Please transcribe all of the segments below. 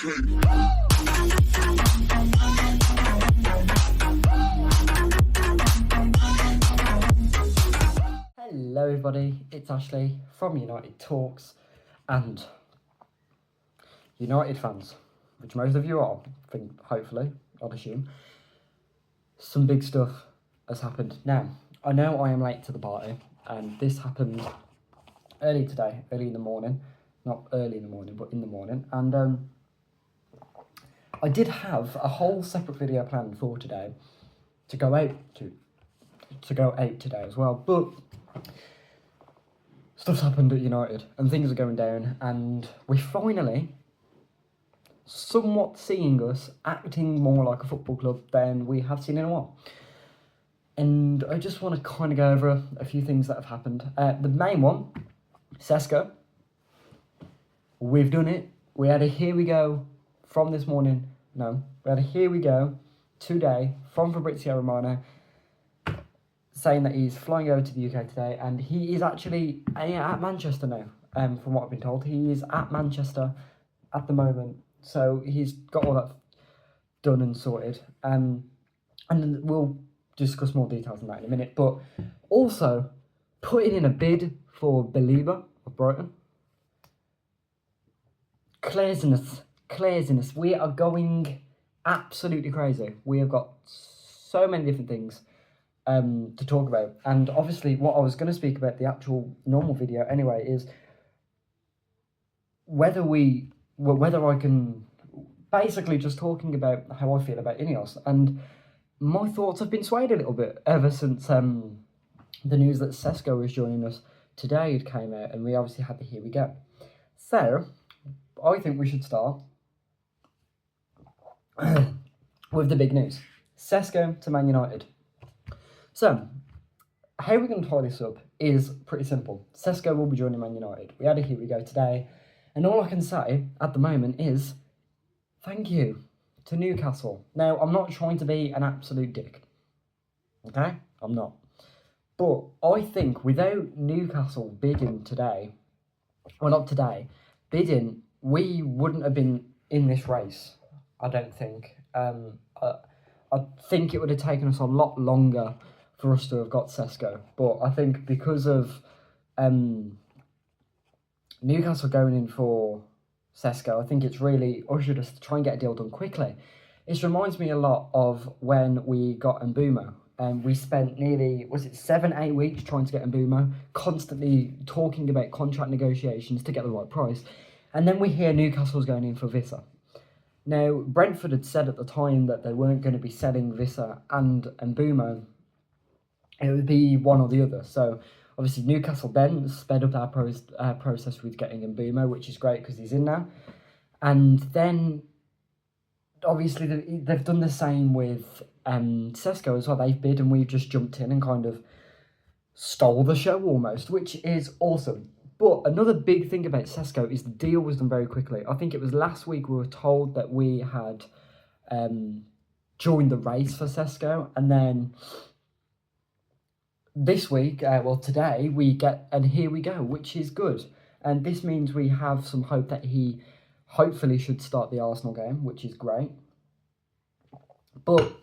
Hello everybody, it's Ashley from United Talks, and United fans, which most of you are, I think, hopefully, I'd assume, some big stuff has happened. Now, I know I am late to the party, and this happened early today, early in the morning, not early in the morning, but in the morning, and I did have a whole separate video planned for today to go out today as well, but stuff's happened at United and things are going down, and we're finally somewhat seeing us acting more like a football club than we have seen in a while. And I just want to kind of go over a few things that have happened. The main one, Sesko. We've done it. We had a here we go from this morning. No, we had a here we go today from Fabrizio Romano, saying that he's flying over to the UK today, and he is actually at Manchester now, from what I've been told. He is at Manchester at the moment, so he's got all that done and sorted, and we'll discuss more details on that in a minute, but also putting in a bid for Belieber of Brighton. Craziness. We are going absolutely crazy. We have got so many different things to talk about, and obviously what I was going to speak about, the actual normal video anyway, is whether I can basically just talking about how I feel about Ineos, and my thoughts have been swayed a little bit ever since the news that Sesko was joining us today came out, and we obviously had the here we go. So I think we should start with the big news. Sesko to Man United. So, how we're going to tie this up is pretty simple. Sesko will be joining Man United. We had a here we go today, and all I can say at the moment is thank you to Newcastle. Now, I'm not trying to be an absolute dick, okay? I'm not. But I think without Newcastle bidding today, well, not today, bidding, we wouldn't have been in this race, I don't think. I think it would have taken us a lot longer for us to have got Sesko, but I think because of Newcastle going in for Sesko, I think it's really ushered us to try and get a deal done quickly. It reminds me a lot of when we got Mbeumo, and we spent nearly, 7-8 weeks trying to get Mbeumo, constantly talking about contract negotiations to get the right price, and then we hear Newcastle's going in for Visser. Now, Brentford had said at the time that they weren't going to be selling Visser and Mbeumo. It would be one or the other. So, obviously, Newcastle then sped up our process with getting Mbeumo, which is great because he's in now. And then, obviously, they've done the same with Sesko as well. They've bid and we've just jumped in and kind of stole the show almost, which is awesome. But another big thing about Sesko is the deal was done very quickly. I think it was last week we were told that we had joined the race for Sesko, and then this week, today, we get, and here we go, which is good. And this means we have some hope that he hopefully should start the Arsenal game, which is great. But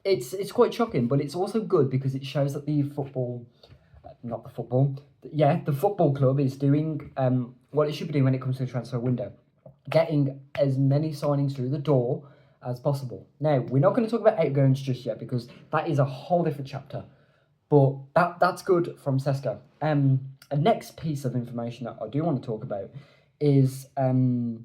it's quite shocking, but it's also good because it shows that the football club is doing what it should be doing when it comes to the transfer window. Getting as many signings through the door as possible. Now, we're not going to talk about outgoings just yet because that is a whole different chapter. But that's good from Sesko. A next piece of information that I do want to talk about is our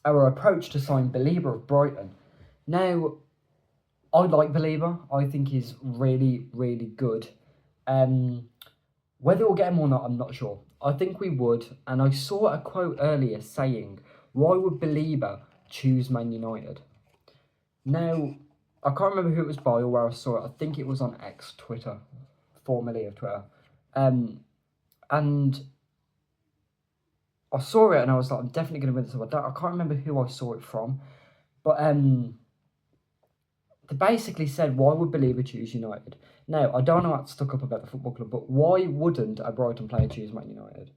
approach to sign Belieber of Brighton. Now, I like Belieber. I think he's really, really good. Whether we'll get him or not, I'm not sure. I think we would. And I saw a quote earlier saying, why would Belieber choose Man United? Now, I can't remember who it was by or where I saw it. I think it was on X, Twitter, formerly of Twitter. And I saw it and I was like, I'm definitely going to win this. I can't remember who I saw it from. But they basically said, why would Belieber choose United? Now, I don't know what's stuck up about the football club, but why wouldn't a Brighton player choose Man United?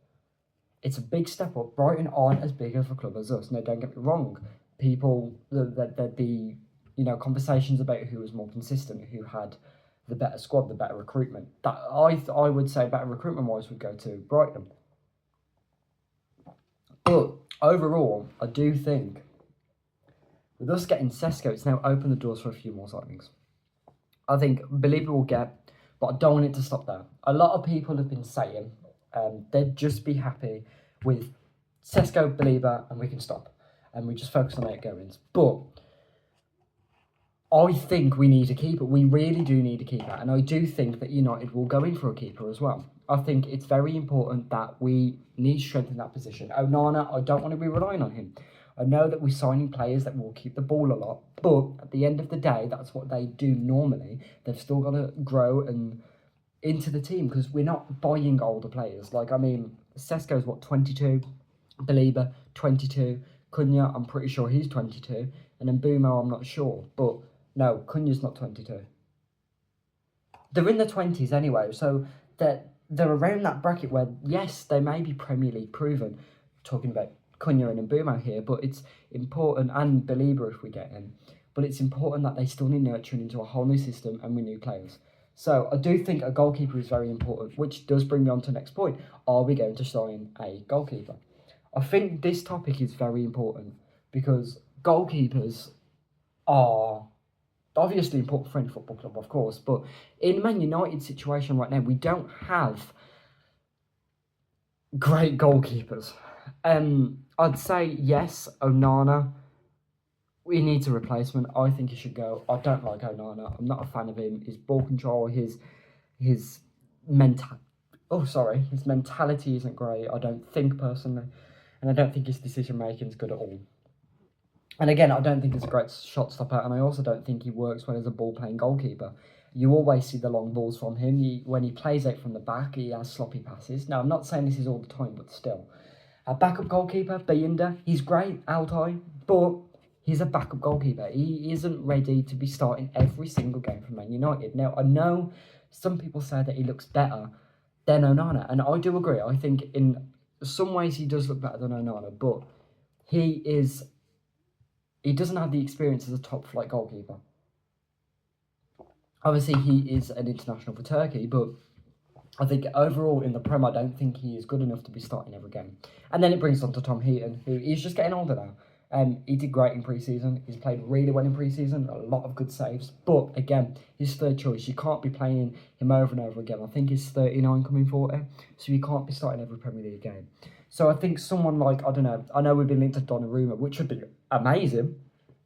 It's a big step up. Brighton aren't as big of a club as us. No, don't get me wrong. People, there'd be, conversations about who was more consistent, who had the better squad, the better recruitment. That I would say better recruitment wise would go to Brighton. But overall, I do think with us getting Sesko, it's now opened the doors for a few more signings. I think Belieber will get, but I don't want it to stop there. A lot of people have been saying they'd just be happy with Sesko, Belieber, and we can stop. And we just focus on outgoings. But I think we need a keeper. We really do need a keeper. And I do think that United will go in for a keeper as well. I think it's very important that we need strength in that position. Onana, I don't want to be relying on him. I know that we're signing players that will keep the ball a lot, but at the end of the day, that's what they do normally. They've still got to grow and into the team because we're not buying older players. Sesko's 22, Belieber 22, Cunha, I'm pretty sure he's 22, and then Bumo, I'm not sure, but no, Cunha's not 22. They're in the 20s anyway, so they're around that bracket where, yes, they may be Premier League proven, talking about Cunha and Mbumo here, but it's important, and Belieber if we get him, but it's important that they still need nurturing into a whole new system and with new players. So I do think a goalkeeper is very important, which does bring me on to the next point. Are we going to sign a goalkeeper? I think this topic is very important because goalkeepers are obviously important for any football club, of course, but in Man United's situation right now, we don't have great goalkeepers. I'd say yes, Onana. We need a replacement. I think he should go. I don't like Onana. I'm not a fan of him. His ball control, his mentality isn't great. I don't think personally, and I don't think his decision making is good at all. And again, I don't think he's a great shot stopper, and I also don't think he works well as a ball playing goalkeeper. You always see the long balls from him. When he plays out from the back, he has sloppy passes. Now, I'm not saying this is all the time, but still. Our backup goalkeeper, Binder, he's great, Altai, but he's a backup goalkeeper. He isn't ready to be starting every single game for Man United. Now, I know some people say that he looks better than Onana, and I do agree. I think in some ways he does look better than Onana, but he doesn't have the experience as a top-flight goalkeeper. Obviously, he is an international for Turkey, but I think overall in the Prem, I don't think he is good enough to be starting every game. And then it brings on to Tom Heaton, who is just getting older now. He did great in pre-season. He's played really well in pre-season, a lot of good saves. But again, his third choice, you can't be playing him over and over again. I think he's 39 coming 40, so you can't be starting every Premier League game. So I think someone like, I don't know, I know we've been linked to Donnarumma, which would be amazing,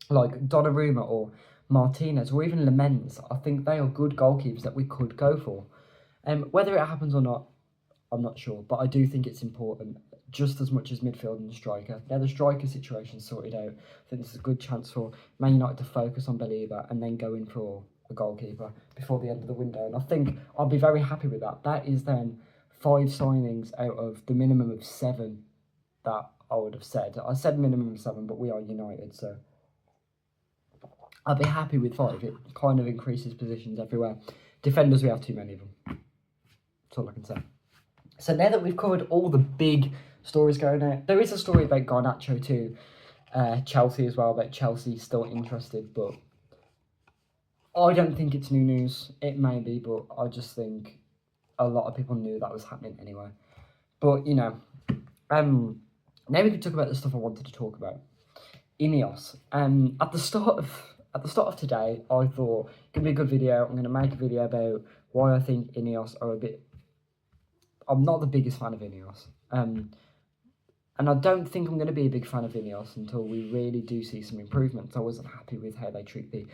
like Donnarumma or Martinez or even Lamens. I think they are good goalkeepers that we could go for. Whether it happens or not, I'm not sure, but I do think it's important just as much as midfield and the striker. Now the striker situation sorted out. I think this is a good chance for Man United to focus on Belieber and then go in for a goalkeeper before the end of the window. And I think I'll be very happy with that. That is then 5 signings out of the minimum of 7 that I would have said. I said minimum of 7, but we are United, so I'll be happy with 5. It kind of increases positions everywhere. Defenders, we have too many of them. That's all I can say. So now that we've covered all the big stories going out, there is a story about Garnacho to Chelsea as well, about Chelsea still interested, but I don't think it's new news. It may be, but I just think a lot of people knew that was happening anyway. But, now we can talk about the stuff I wanted to talk about. Ineos. At the start of today, I thought it could be a good video. I'm going to make a video about why I think Ineos are I'm not the biggest fan of Ineos. And I don't think I'm going to be a big fan of Ineos until we really do see some improvements. I wasn't happy with how they treat the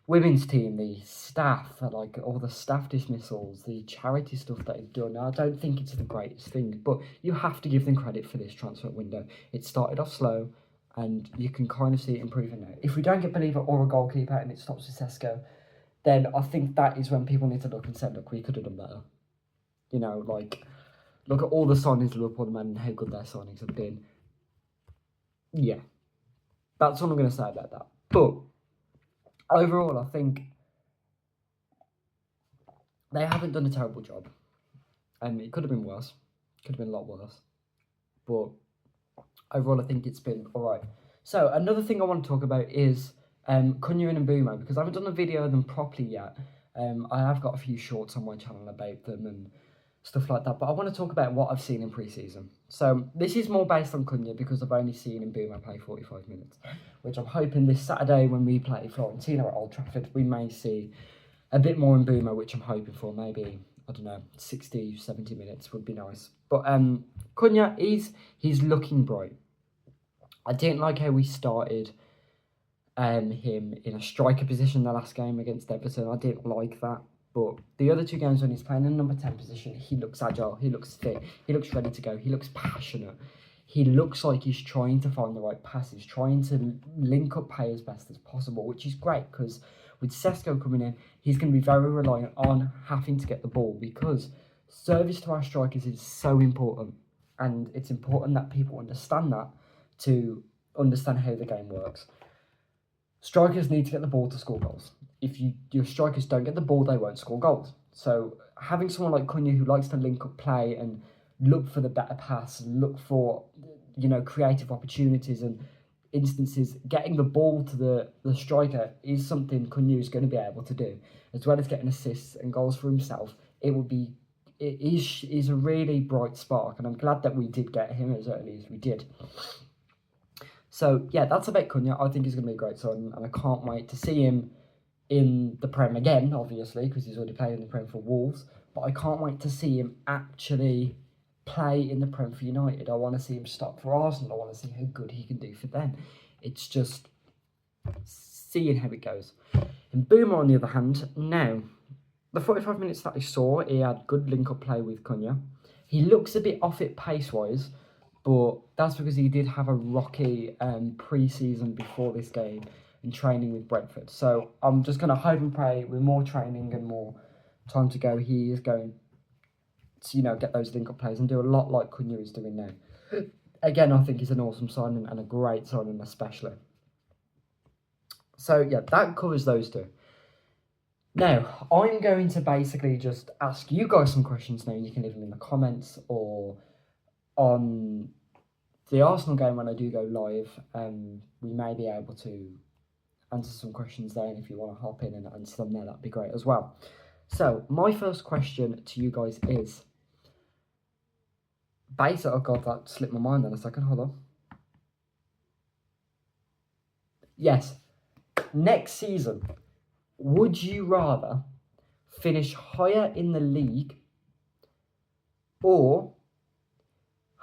women's team, the staff, like all the staff dismissals, the charity stuff that they've done. I don't think it's the greatest thing, but you have to give them credit for this transfer window. It started off slow, and you can kind of see it improving now. If we don't get Believer or a goalkeeper and it stops with Sesko, then I think that is when people need to look and say, look, we could have done better. Look at all the signings Liverpool have made and how good their signings have been. Yeah, that's all I'm going to say about that. But overall, I think they haven't done a terrible job. It could have been worse. Could have been a lot worse. but overall I think it's been alright. So another thing I want to talk about is Cunha and Mbeumo, because I haven't done a video of them properly yet. I have got a few shorts on my channel about them and stuff like that, but I want to talk about what I've seen in pre-season. So this is more based on Cunha because I've only seen Mbeumo play 45 minutes, which I'm hoping this Saturday when we play Fiorentina at Old Trafford, we may see a bit more Mbeumo, which I'm hoping for. Maybe, I don't know, 60, 70 minutes would be nice. But Cunha, he's looking bright. I didn't like how we started him in a striker position the last game against Everton. I didn't like that. But the other two games when he's playing in the number 10 position, he looks agile, he looks fit, he looks ready to go, he looks passionate. He looks like he's trying to find the right passes, trying to link up play as best as possible, which is great because with Sesko coming in, he's going to be very reliant on having to get the ball because service to our strikers is so important. And it's important that people understand that to understand how the game works. Strikers need to get the ball to score goals. If your strikers don't get the ball, they won't score goals. So having someone like Cunha who likes to link up play and look for the better pass and look for, creative opportunities and instances, getting the ball to the striker is something Cunha is going to be able to do, as well as getting assists and goals for himself. It is a really bright spark, and I'm glad that we did get him as early as we did. So yeah, that's about Cunha. I think he's going to be a great signing, and I can't wait to see him in the Prem again, obviously, because he's already played in the Prem for Wolves. But I can't wait to see him actually play in the Prem for United. I want to see him start for Arsenal. I want to see how good he can do for them. It's just seeing how it goes. And Mbeumo, on the other hand, now, the 45 minutes that I saw, he had good link-up play with Cunha. He looks a bit off it pace-wise, but that's because he did have a rocky pre-season before this game in training with Brentford. So I'm just going to hope and pray with more training and more time to go, he is going to, get those link-up plays and do a lot like Cunha is doing now. Again, I think he's an awesome signing and a great signing especially. So yeah, that covers those two. Now, I'm going to basically just ask you guys some questions now. You can leave them in the comments or on the Arsenal game when I do go live. We may be able to answer some questions there, and if you want to hop in and answer them there, that'd be great as well. So, my first question to you guys is, oh god, that slipped my mind then a second, hold on. Yes, next season, would you rather finish higher in the league or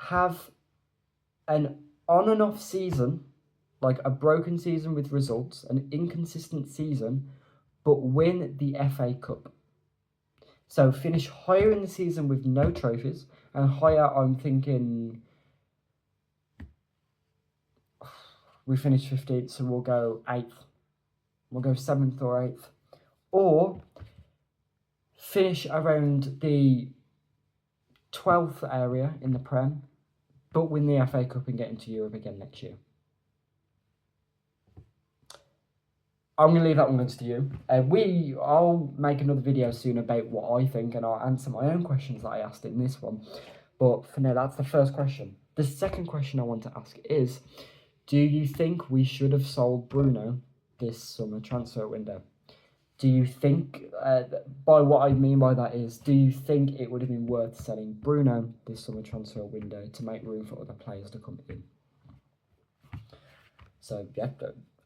have an on and off season, like a broken season with results, an inconsistent season, but win the FA Cup? So finish higher in the season with no trophies, and higher, I'm thinking, we finished 15th, so we'll go 8th. We'll go 7th or 8th. Or finish around the 12th area in the Prem, but win the FA Cup and get into Europe again next year. I'm going to leave that one to you. I'll make another video soon about what I think, and I'll answer my own questions that I asked in this one. But for now, that's the first question. The second question I want to ask is, do you think we should have sold Bruno this summer transfer window? Do you think, by what I mean by that is, do you think it would have been worth selling Bruno this summer transfer window to make room for other players to come in? So yeah,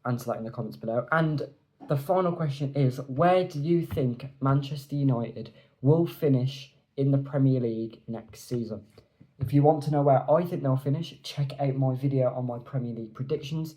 answer that in the comments below. And the final question is, where do you think Manchester United will finish in the Premier League next season? If you want to know where I think they'll finish, check out my video on my Premier League predictions.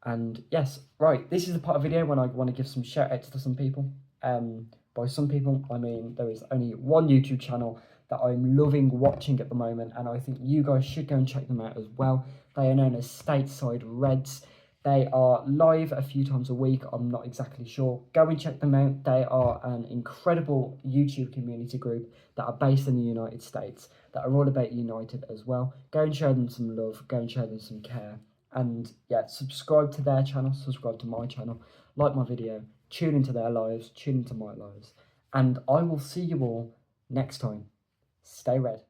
And yes, right, this is the part of the video when I want to give some shout outs to some people. By some people, I mean there is only one YouTube channel that I'm loving watching at the moment, and I think you guys should go and check them out as well. They are known as Stateside Reds. They are live a few times a week, I'm not exactly sure. Go and check them out. They are an incredible YouTube community group that are based in the United States, that are all about United as well. Go and show them some love, go and show them some care. And yeah, subscribe to their channel, subscribe to my channel, like my video, tune into their lives, tune into my lives. And I will see you all next time. Stay red.